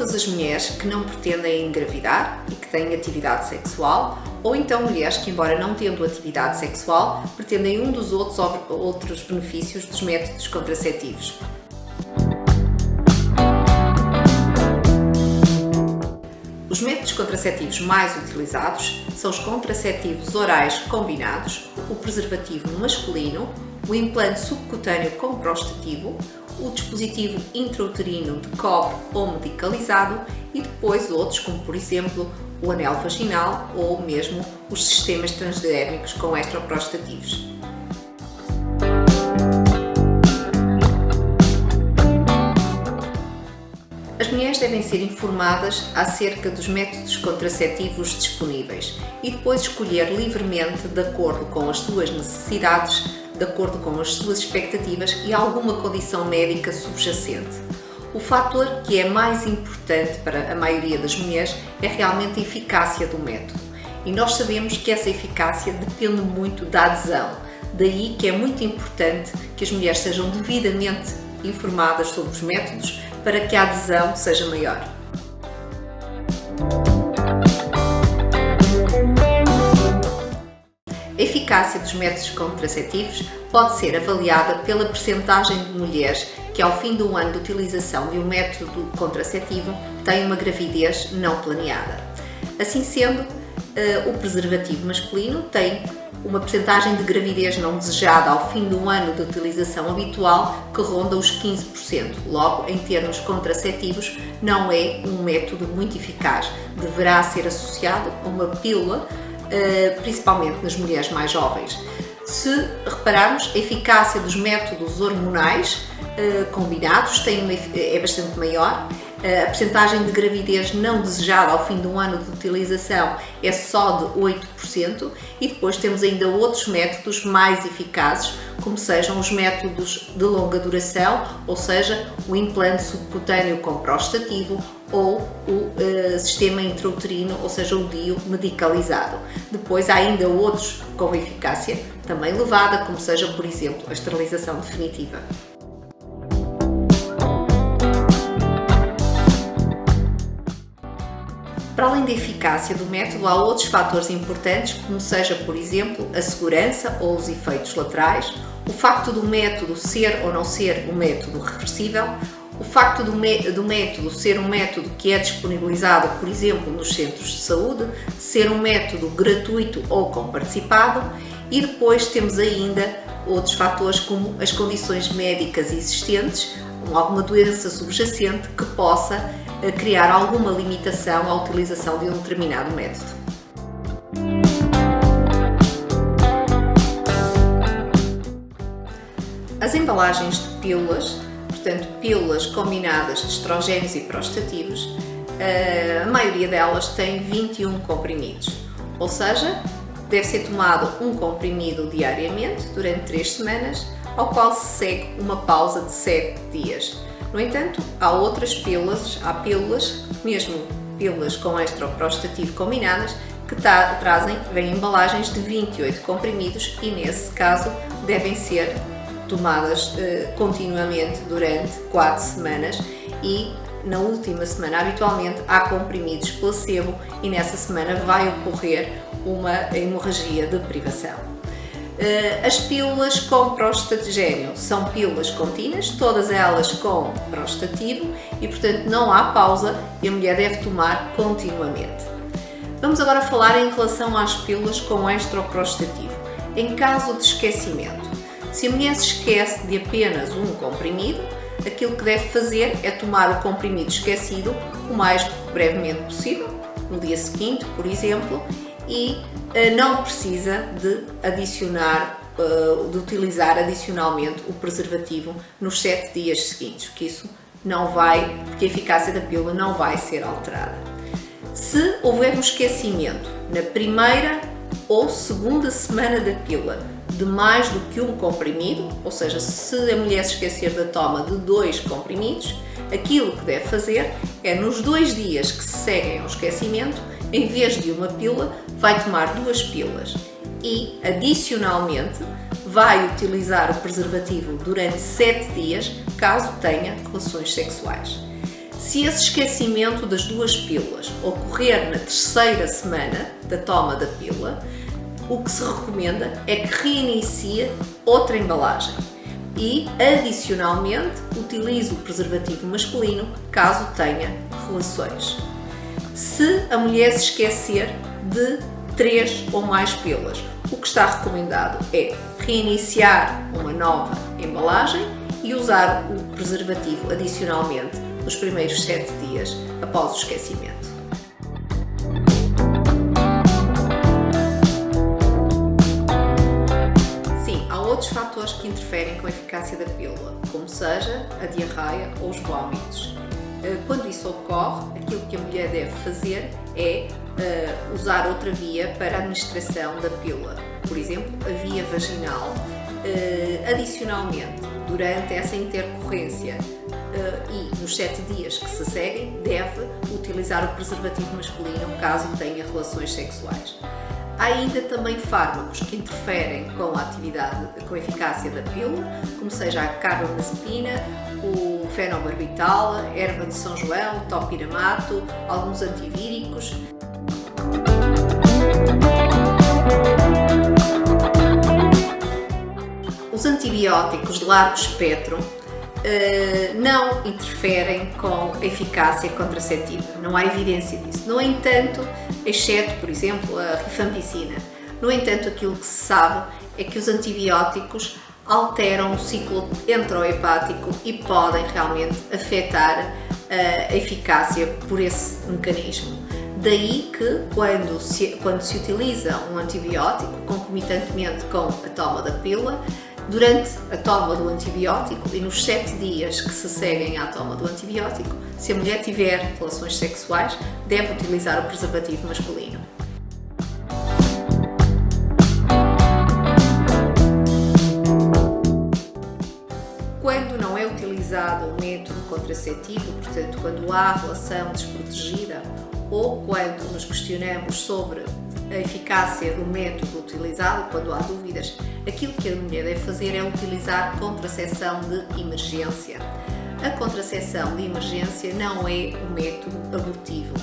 todas as mulheres que não pretendem engravidar e que têm atividade sexual, ou então mulheres que, embora não tendo atividade sexual, pretendem um dos outros benefícios dos métodos contraceptivos. Os métodos contraceptivos mais utilizados são os contraceptivos orais combinados, o preservativo masculino, o implante subcutâneo com prostativo, o dispositivo intrauterino de cobre ou medicalizado e depois outros, como por exemplo o anel vaginal ou mesmo os sistemas transdérmicos com estroprostativos. As mulheres devem ser informadas acerca dos métodos contraceptivos disponíveis e depois escolher livremente de acordo com as suas necessidades, de acordo com as suas expectativas e alguma condição médica subjacente. O fator que é mais importante para a maioria das mulheres é realmente a eficácia do método. E nós sabemos que essa eficácia depende muito da adesão. Daí que é muito importante que as mulheres sejam devidamente informadas sobre os métodos para que a adesão seja maior. A eficácia dos métodos contraceptivos pode ser avaliada pela percentagem de mulheres que, ao fim do ano de utilização de um método contraceptivo, têm uma gravidez não planeada. Assim sendo, o preservativo masculino tem uma percentagem de gravidez não desejada ao fim do ano de utilização habitual que ronda os 15%. Logo, em termos contraceptivos, não é um método muito eficaz. Deverá ser associado a uma pílula, principalmente nas mulheres mais jovens. Se repararmos, a eficácia dos métodos hormonais combinados é bastante maior. A percentagem de gravidez não desejada ao fim do ano de utilização é só de 8% e depois temos ainda outros métodos mais eficazes, como sejam os métodos de longa duração, ou seja, o implante subcutâneo com prostativo ou o sistema intrauterino, ou seja, o DIU medicalizado. Depois há ainda outros com eficácia também elevada, como seja, por exemplo, a esterilização definitiva. Para além da eficácia do método, há outros fatores importantes, como seja, por exemplo, a segurança ou os efeitos laterais, o facto do método ser ou não ser um método reversível, o facto do método ser um método que é disponibilizado, por exemplo, nos centros de saúde, ser um método gratuito ou comparticipado, e depois temos ainda outros fatores como as condições médicas existentes, alguma doença subjacente que possa criar alguma limitação à utilização de um determinado método. As embalagens de pílulas, portanto pílulas combinadas de estrogénios e prostativos, a maioria delas tem 21 comprimidos, ou seja, deve ser tomado um comprimido diariamente durante 3 semanas, ao qual se segue uma pausa de 7 dias. No entanto, há outras pílulas, mesmo pílulas com estroprostativo combinadas, que vêm embalagens de 28 comprimidos e, nesse caso, devem ser tomadas continuamente durante 4 semanas e, na última semana, habitualmente, há comprimidos placebo e nessa semana vai ocorrer uma hemorragia de privação. As pílulas com prostagénio são pílulas contínuas, todas elas com prostativo e, portanto, não há pausa e a mulher deve tomar continuamente. Vamos agora falar em relação às pílulas com estroprostativo. Em caso de esquecimento, se a mulher se esquece de apenas um comprimido, aquilo que deve fazer é tomar o comprimido esquecido o mais brevemente possível, no dia seguinte, por exemplo, e não precisa de utilizar adicionalmente o preservativo nos 7 dias seguintes, porque isso porque a eficácia da pílula não vai ser alterada. Se houver um esquecimento na primeira ou segunda semana da pílula de mais do que um comprimido, ou seja, se a mulher se esquecer da toma de 2 comprimidos, aquilo que deve fazer é, nos 2 dias que se seguem ao esquecimento, em vez de uma pílula, vai tomar 2 pílulas e, adicionalmente, vai utilizar o preservativo durante 7 dias, caso tenha relações sexuais. Se esse esquecimento das 2 pílulas ocorrer na 3ª semana da toma da pílula, o que se recomenda é que reinicie outra embalagem e, adicionalmente, utilize o preservativo masculino caso tenha relações. Se a mulher se esquecer de 3 ou mais pílulas, o que está recomendado é reiniciar uma nova embalagem e usar o preservativo adicionalmente nos primeiros 7 dias após o esquecimento. Sim, há outros fatores que interferem com a eficácia da pílula, como seja a diarreia ou os vômitos. Quando isso ocorre, aquilo que a mulher deve fazer é usar outra via para a administração da pílula, por exemplo, a via vaginal. Adicionalmente, durante essa intercorrência e nos 7 dias que se seguem, deve utilizar o preservativo masculino caso tenha relações sexuais. Há ainda também fármacos que interferem com a eficácia da pílula, como seja a carbamazepina, o fenobarbital, a erva de São João, o topiramato, alguns antivíricos. Os antibióticos de largo espectro não interferem com a eficácia contraceptiva, não há evidência disso. No entanto, exceto, por exemplo, a rifampicina. No entanto, aquilo que se sabe é que os antibióticos alteram o ciclo enterohepático e podem realmente afetar a eficácia por esse mecanismo. Daí que, quando se utiliza um antibiótico concomitantemente com a toma da pílula, durante a toma do antibiótico e nos 7 dias que se seguem à toma do antibiótico, se a mulher tiver relações sexuais, deve utilizar o preservativo masculino. Quando não é utilizado o método contraceptivo, portanto, quando há relação desprotegida ou quando nos questionamos sobre a eficácia do método utilizado, quando há dúvidas, aquilo que a mulher deve fazer é utilizar contracepção de emergência. A contracepção de emergência não é um método abortivo,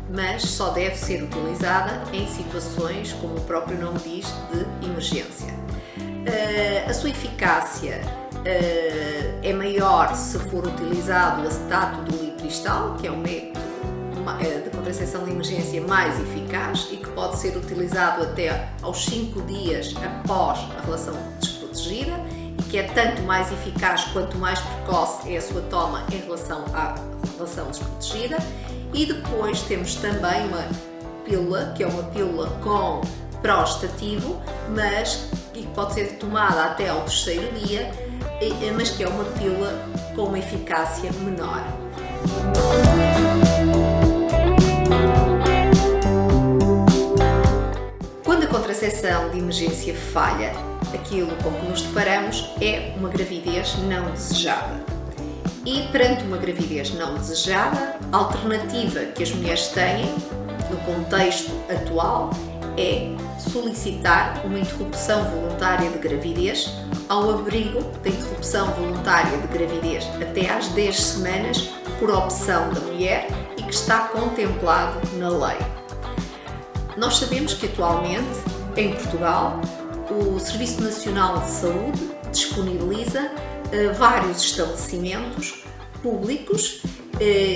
mas só deve ser utilizada em situações, como o próprio nome diz, de emergência. A sua eficácia é maior se for utilizado o acetato do lipristal, que é um método de contracepção de emergência mais eficaz e que pode ser utilizado até aos 5 dias após a relação desprotegida e que é tanto mais eficaz quanto mais precoce é a sua toma em relação à relação desprotegida. E depois temos também uma pílula, que é uma pílula com prostativo, mas que pode ser tomada até ao 3º dia, mas que é uma pílula com uma eficácia menor. Quando a contracepção de emergência falha, aquilo com que nos deparamos é uma gravidez não desejada. E perante uma gravidez não desejada, a alternativa que as mulheres têm, no contexto atual, é solicitar uma interrupção voluntária de gravidez ao abrigo da interrupção voluntária de gravidez até às 10 semanas por opção da mulher e que está contemplado na lei. Nós sabemos que atualmente, em Portugal, o Serviço Nacional de Saúde disponibiliza vários estabelecimentos públicos,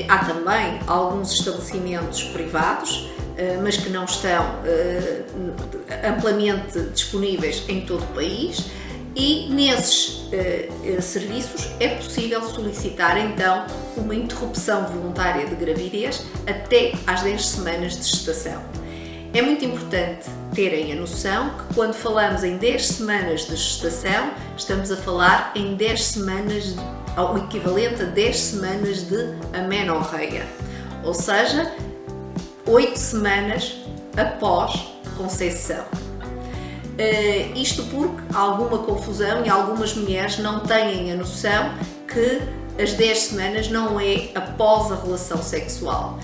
há também alguns estabelecimentos privados, mas que não estão amplamente disponíveis em todo o país, e nesses serviços é possível solicitar então uma interrupção voluntária de gravidez até às 10 semanas de gestação. É muito importante terem a noção que quando falamos em 10 semanas de gestação, estamos a falar em 10 semanas, o equivalente a 10 semanas de amenorreia, ou seja, 8 semanas após conceição. Isto porque há alguma confusão e algumas mulheres não têm a noção que as 10 semanas não é após a relação sexual.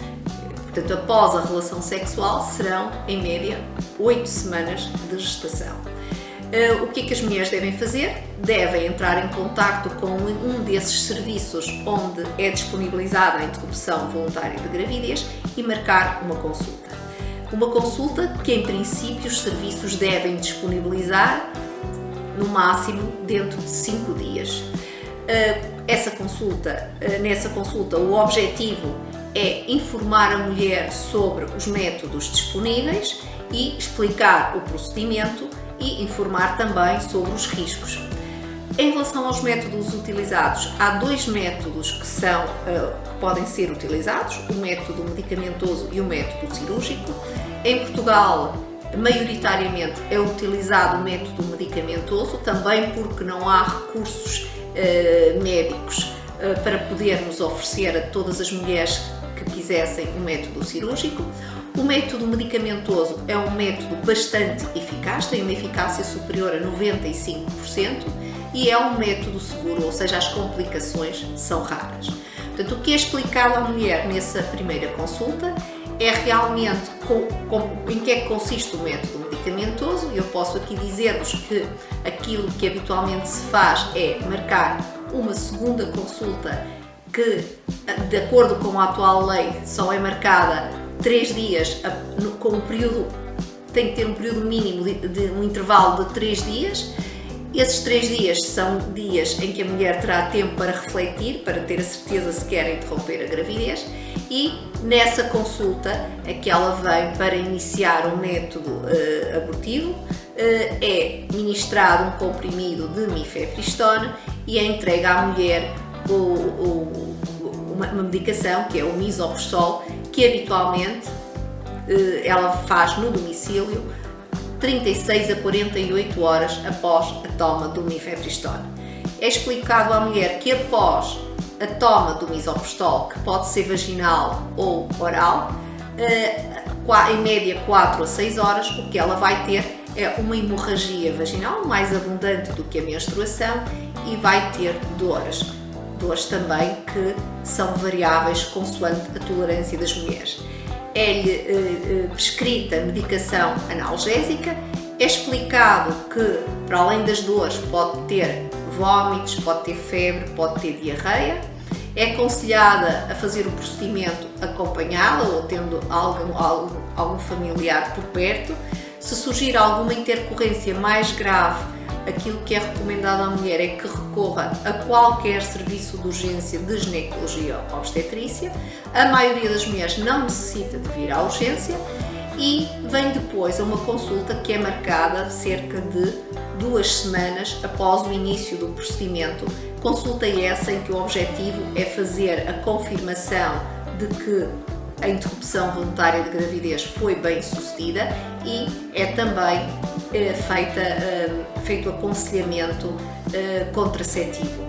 Portanto, após a relação sexual serão, em média, 8 semanas de gestação. O que é que as mulheres devem fazer? Devem entrar em contacto com um desses serviços onde é disponibilizada a interrupção voluntária de gravidez e marcar uma consulta. Uma consulta que, em princípio, os serviços devem disponibilizar no máximo dentro de 5 dias. Nessa consulta, o objetivo é informar a mulher sobre os métodos disponíveis e explicar o procedimento e informar também sobre os riscos. Em relação aos métodos utilizados, há 2 métodos que podem ser utilizados, o método medicamentoso e o método cirúrgico. Em Portugal, maioritariamente é utilizado o método medicamentoso, também porque não há recursos médicos para podermos oferecer a todas as mulheres que quisessem o método cirúrgico. O método medicamentoso é um método bastante eficaz, tem uma eficácia superior a 95% e é um método seguro, ou seja, as complicações são raras. Portanto, o que é explicado à mulher nessa primeira consulta é realmente em que é que consiste o método medicamentoso. Eu posso aqui dizer-vos que aquilo que habitualmente se faz é marcar uma segunda consulta que, de acordo com a atual lei, só é marcada 3 dias, com um período, tem que ter um período mínimo de um intervalo de 3 dias. Esses 3 dias são dias em que a mulher terá tempo para refletir, para ter a certeza se quer interromper a gravidez, e nessa consulta é que ela vem para iniciar um método abortivo, é ministrado um comprimido de mifepristona e é entregue à mulher uma medicação que é o misoprostol, que habitualmente ela faz no domicílio 36 a 48 horas após a toma do mifepristona. É explicado à mulher que após a toma do misoprostol, que pode ser vaginal ou oral, em média 4 a 6 horas, o que ela vai ter é uma hemorragia vaginal mais abundante do que a menstruação e vai ter dores também que são variáveis consoante a tolerância das mulheres. É-lhe prescrita medicação analgésica, é explicado que, para além das dores, pode ter vômitos, pode ter febre, pode ter diarreia, é aconselhada a fazer o procedimento acompanhada ou tendo algum familiar por perto. Se surgir alguma intercorrência mais grave, aquilo que é recomendado à mulher é que recorra a qualquer serviço de urgência de ginecologia ou obstetrícia. A maioria das mulheres não necessita de vir à urgência e vem depois a uma consulta que é marcada cerca de 2 semanas após o início do procedimento. Consulta essa em que o objetivo é fazer a confirmação de que a interrupção voluntária de gravidez foi bem sucedida e é também feito aconselhamento contraceptivo.